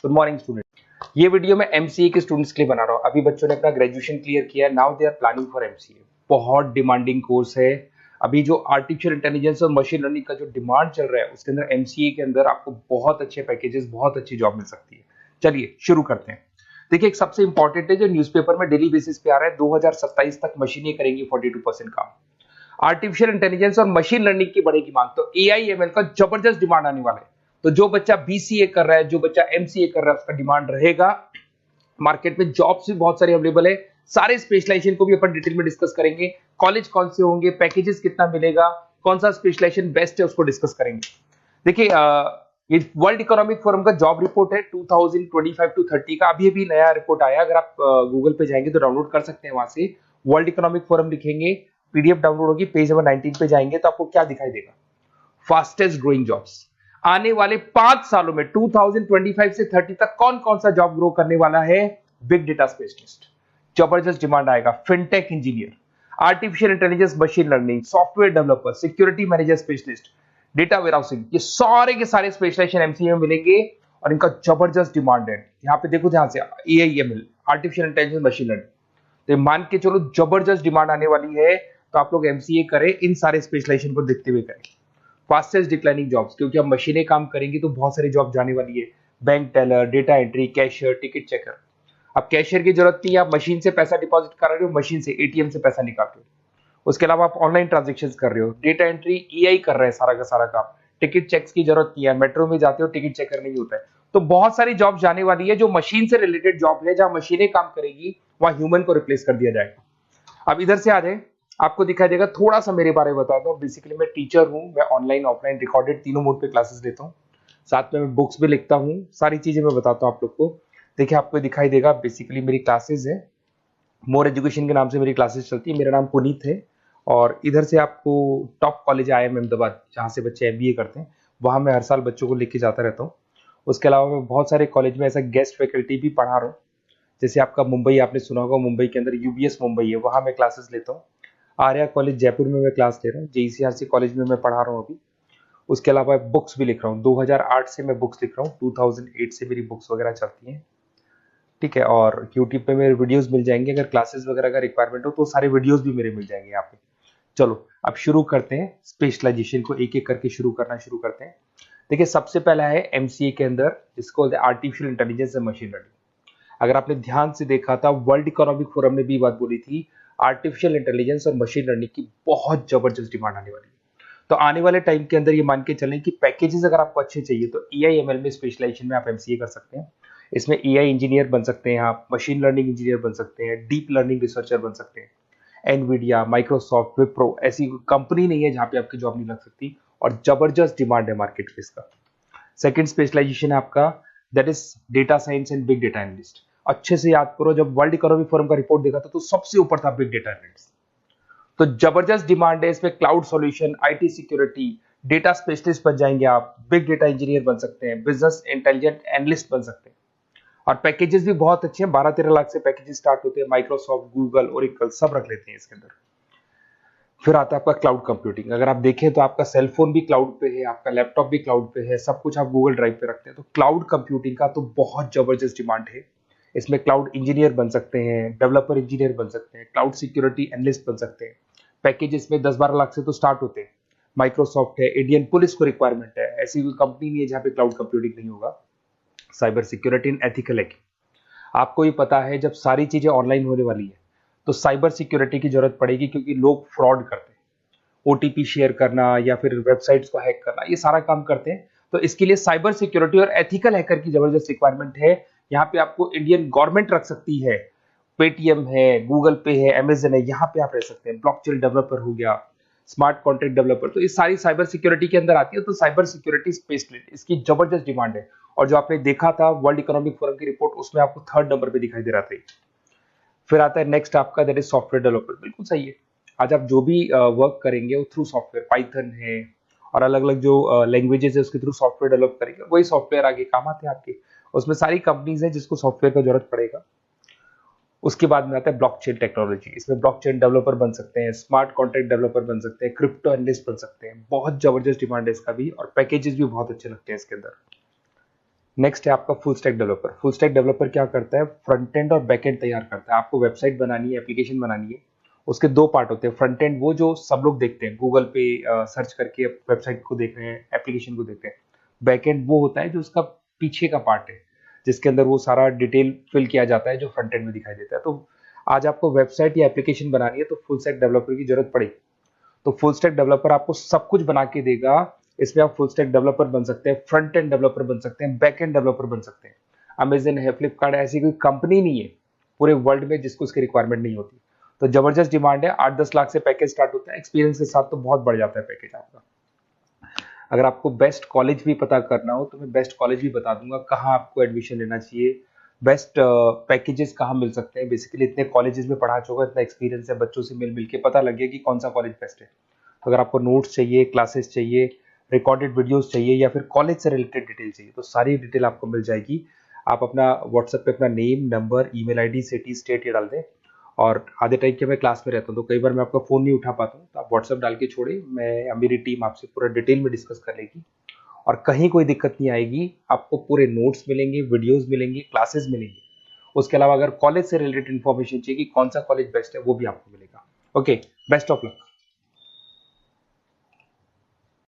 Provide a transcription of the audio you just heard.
Good morning student. ये video मैं MCA के स्टूडेंट्स के लिए बना रहा हूँ। अभी बच्चों ने अपना ग्रेजुएशन क्लियर किया है, now they are planning for MCA. बहुत डिमांडिंग कोर्स है। अभी जो आर्टिफिशियल इंटेलिजेंस और मशीन लर्निंग का जो डिमांड चल रहा है उसके अंदर एमसीए के अंदर आपको बहुत अच्छे पैकेजेस, बहुत अच्छी जॉब मिल सकती है। चलिए शुरू करते हैं। देखिए, एक सबसे इंपॉर्टेंट है जो न्यूज़पेपर में डेली बेसिस पे आ रहा है, 2027 तक मशीनें करेंगी 42% काम। आर्टिफिशियल इंटेलिजेंस और मशीन लर्निंग की बढ़ेगी मांग, तो एआई एमएल का जबरदस्त डिमांड आने वाला है। तो जो बच्चा बीसीए कर रहा है, जो बच्चा एमसीए कर रहा है, उसका डिमांड रहेगा। मार्केट में जॉब्स भी बहुत सारी अवेलेबल है। सारे स्पेशलाइजेशन को भी अपन डिटेल में डिस्कस करेंगे। कॉलेज कौन से होंगे, पैकेजेस कितना मिलेगा, कौन सा स्पेशलाइजेशन बेस्ट है, उसको डिस्कस करेंगे। देखिए, ये वर्ल्ड इकोनॉमिक फोरम का जॉब रिपोर्ट है 2025 टू 30 का। अभी अभी नया रिपोर्ट आया, अगर आप गूगल पे जाएंगे तो डाउनलोड कर सकते हैं। वहां से वर्ल्ड इकोनॉमिक फोरम लिखेंगे, पीडीएफ डाउनलोड होगी, पेज नंबर 19 पे जाएंगे तो आपको क्या दिखाई देगा? Fastest growing jobs. आने वाले 5 सालों में 2025 से 30 तक कौन कौन सा जॉब ग्रो करने वाला है? बिग डेटा स्पेशलिस्ट, जबरदस्त डिमांड आएगा। Fintech engineer, artificial intelligence, machine learning, software developer, security manager specialist, data warehousing, ये सारे के सारे स्पेशलाइजेशन एमसीए में मिलेंगे और इनका जबरदस्त डिमांड है। यहाँ पे देखो ध्यान से, AIML, artificial intelligence, machine learning, तो मान के चलो जबरदस्त डिमांड आने वाली है। तो आप लोग एमसीए करें, इन सारे स्पेशलाइजेशन को देखते हुए करें। फास्टेस्ट डिक्लाइनिंग जॉब्स, क्योंकि अब मशीनें काम करेंगी तो बहुत सारी जॉब जाने वाली है। Bank teller, data entry, cashier, ticket checker. अब कैशियर की जरूरत नहीं है, आप मशीन से पैसा डिपॉजिट कर रहे हो, मशीन से एटीएम से पैसा निकाल रहे हो। उसके अलावा आप ऑनलाइन ट्रांजेक्शन कर रहे हो। डेटा एंट्री एआई कर रहा है सारा का सारा काम। टिकट चेक्स की जरूरत नहीं है, मेट्रो में जाते हो टिकट चेकर नहीं होता है। तो बहुत सारी जॉब जाने वाली है जो मशीन से रिलेटेड जॉब है। जहां मशीनें काम करेगी वहां ह्यूमन को रिप्लेस कर दिया जाएगा। अब इधर से आ जाए, आपको दिखाई देगा। थोड़ा सा मेरे बारे में बता दो। बेसिकली मैं टीचर हूं, मैं ऑनलाइन ऑफलाइन रिकॉर्डेड तीनों मोड पे क्लासेस लेता हूँ। साथ में मैं बुक्स भी लिखता हूँ, सारी चीजें मैं बताता हूँ आप लोग को। देखिए, आपको दिखाई देगा बेसिकली मेरी क्लासेस है, मोर एजुकेशन के नाम से मेरी क्लासेस चलती है। मेरा नाम पुनीत है और इधर से आपको टॉप कॉलेज IIM अहमदाबाद, जहाँ से बच्चे MBA करते हैं, वहाँ मैं हर साल बच्चों को लेके जाता रहता हूँ। उसके अलावा मैं बहुत सारे कॉलेज में ऐसा गेस्ट फैकल्टी भी पढ़ा रहा हूँ। जैसे आपका मुंबई, आपने सुना होगा, मुंबई के अंदर UBS मुंबई है, वहाँ मैं क्लासेस लेता हूँ। आर्या कॉलेज जयपुर में मैं क्लास ले रहा हूँ। JECRC कॉलेज में मैं पढ़ा रहा हूँ अभी। उसके अलावा बुक्स भी लिख रहा हूँ। 2008 से मैं बुक्स लिख रहा हूँ, 2008 से मेरी बुक्स वगैरह चलती हैं। ठीक है, और यूट्यूब पे मेरे वीडियोस मिल जाएंगे। अगर क्लासेस वगैरह का रिक्वायरमेंट हो तो सारे वीडियोस भी मेरे मिल जाएंगे यहाँ पे। चलो अब शुरू करते हैं, स्पेशलाइजेशन को एक एक करके शुरू करते हैं। देखिए, सबसे पहला है एमसीए के अंदर, जिसको artificial intelligence and machine learning. अगर आपने ध्यान से देखा था, वर्ल्ड इकोनॉमिक फोरम ने भी बात बोली थी, आर्टिफिशियल इंटेलिजेंस और मशीन लर्निंग की बहुत जबरदस्त डिमांड आने वाली है। तो आने वाले टाइम के अंदर ये मान के चलें कि पैकेजेस अगर आपको अच्छे चाहिए तो एआईएमएल में स्पेशलाइजेशन में आप एमसीए कर सकते हैं। इसमें एआई इंजीनियर बन सकते हैं, आप मशीन लर्निंग इंजीनियर बन सकते हैं, डीप लर्निंग रिसर्चर बन सकते हैं। एनवीडिया, माइक्रोसॉफ्ट, विप्रो, ऐसी कंपनी नहीं है जहां पे आपकी जॉब नहीं लग सकती, और जबरदस्त डिमांड है मार्केट में इसका। सेकंड स्पेशलाइजेशन है आपका, that is data science and big data analyst. अच्छे से याद करो, जब वर्ल्ड इकोनॉमिक फोरम का रिपोर्ट देखा था तो सबसे ऊपर था बिग डेटा एनालिस्ट। तो जबरदस्त डिमांड है इसमें। Cloud solution, IT security, data specialist बन जाएंगे आप, बिग डेटा इंजीनियर बन सकते हैं, बिजनेस इंटेलिजेंट एनालिस्ट बन सकते हैं। और पैकेजेस भी बहुत अच्छे हैं, 12-13 लाख से पैकेजेस स्टार्ट होते हैं। माइक्रोसॉफ्ट, गूगल, ओरेकल सब रख लेते हैं इसके अंदर। फिर आता है आपका क्लाउड कंप्यूटिंग। अगर आप देखें तो आपका सेल फोन भी क्लाउड पे है, आपका लैपटॉप भी क्लाउड पे है, सब कुछ आप गूगल ड्राइव पे रखते हैं। तो क्लाउड कंप्यूटिंग का तो बहुत जबरदस्त डिमांड है। इसमें क्लाउड इंजीनियर बन सकते हैं, डेवलपर इंजीनियर बन सकते हैं, क्लाउड सिक्योरिटी एनालिस्ट बन सकते हैं। पैकेज इसमें 10-12 लाख से तो स्टार्ट होते हैं। माइक्रोसॉफ्ट है, इंडियन पुलिस को रिक्वायरमेंट है, ऐसी कोई कंपनी नहीं है जहां पे क्लाउड कंप्यूटिंग नहीं होगा। Cyber security and ethical hacking, आपको ही पता है जब सारी चीजें ऑनलाइन होने वाली है तो साइबर सिक्योरिटी की जरूरत पड़ेगी, क्योंकि लोग फ्रॉड करते हैं। ओटीपी शेयर करना या फिर वेबसाइट्स को हैक करना, ये सारा काम करते हैं। तो इसके लिए साइबर सिक्योरिटी और एथिकल हैकर की जबरदस्त रिक्वायरमेंट है। यहाँ पे आपको इंडियन गवर्नमेंट रख सकती है, पेटीएम है, गूगल पे है, अमेजन है, यहाँ पे आप रह सकते हैं। ब्लॉकचेन डेवलपर हो गया, स्मार्ट कॉन्ट्रैक्ट डेवलपर, तो ये सारी साइबर सिक्योरिटी के अंदर आती है। तो साइबर सिक्योरिटी स्पेशलिस्ट, इसकी जबरदस्त डिमांड है। और जो आपने देखा था वर्ल्ड इकोनॉमिक फोरम की रिपोर्ट, उसमें आपको 3rd नंबर पे दिखाई दे रहा था। फिर आता है नेक्स्ट आपका, दैट इज सॉफ्टवेयर डेवलपर। बिल्कुल सही है, आज आप जो भी वर्क करेंगे वो थ्रू सॉफ्टवेयर, पाइथन है और अलग अलग जो लैंग्वेजेस है उसके थ्रू सॉफ्टवेयर डेवलप करेंगे, वही सॉफ्टवेयर आगे काम आते हैं आपके। उसमें सारी कंपनीज है जिसको सॉफ्टवेयर का जरूरत पड़ेगा। उसके बाद में आता है ब्लॉकचेन टेक्नोलॉजी। इसमें ब्लॉकचेन डेवलपर बन सकते हैं, स्मार्ट कॉन्ट्रैक्ट डेवलपर बन सकते हैं, क्रिप्टो एनालिस्ट बन सकते हैं। बहुत जबरदस्त डिमांड है इसका भी, और पैकेजेस भी बहुत अच्छे लगते हैं इसके अंदर। नेक्स्ट है आपका full stack developer. Full stack developer क्या करता है, फ्रंट एंड और बैक एंड तैयार करता है। आपको वेबसाइट बनानी है, एप्लीकेशन बनानी है, उसके दो पार्ट होते हैं। फ्रंट एंड वो जो सब लोग देखते हैं, गूगल पे सर्च करके वेबसाइट को देख रहे हैं, एप्लीकेशन को देख रहे हैं। बैक एंड वो होता है जो उसका पीछे का पार्ट है, जिसके अंदर वो सारा डिटेल फिल किया जाता है जो फ्रंट एंड में दिखाई देता है। तो आज आपको वेबसाइट या एप्लीकेशन बनानी है तो फुल स्टैक डेवलपर की जरूरत पड़ेगी। तो फुल स्टैक डेवलपर आपको सब कुछ बना के देगा। इसमें आप फुल स्टैक डेवलपर बन सकते हैं, फ्रंट एंड डेवलपर बन सकते हैं, बैक एंड डेवलपर बन सकते हैं। अमेजन है, फ्लिपकार्ट, ऐसी कोई कंपनी नहीं है पूरे वर्ल्ड में जिसको इसकी रिक्वायरमेंट नहीं होती। तो जबरदस्त डिमांड है, 8-10 लाख से पैकेज स्टार्ट होता है, एक्सपीरियंस के साथ तो बहुत बढ़ जाता है पैकेज आपका। अगर आपको बेस्ट कॉलेज भी पता करना हो तो मैं बेस्ट कॉलेज भी बता दूंगा, कहाँ आपको एडमिशन लेना चाहिए, बेस्ट पैकेजेस कहाँ मिल सकते हैं। बेसिकली इतने कॉलेजेस में पढ़ा चुका, इतना एक्सपीरियंस है, बच्चों से मिल मिल के पता लग गया कि कौन सा कॉलेज बेस्ट है। तो अगर आपको नोट्स चाहिए, क्लासेस चाहिए, रिकॉर्डेड वीडियोस चाहिए, या फिर कॉलेज से रिलेटेड डिटेल चाहिए, तो सारी डिटेल आपको मिल जाएगी। आप अपना व्हाट्सएप पे अपना name, number, email ID, city, state ये डाल दें। और आधे टाइम के मैं क्लास में रहता हूँ तो कई बार मैं आपका फ़ोन नहीं उठा पाता हूँ, तो आप व्हाट्सएप डाल के छोड़े, मैं या मेरी टीम आपसे पूरा डिटेल में डिस्कस कर लेगी। और कहीं कोई दिक्कत नहीं आएगी, आपको पूरे नोट्स मिलेंगे, वीडियोस मिलेंगे, क्लासेस मिलेंगे। उसके अलावा अगर कॉलेज से रिलेटेड इन्फॉर्मेशन चाहिए कि कौन सा कॉलेज बेस्ट है, वो भी आपको मिलेगा। Okay, best of luck.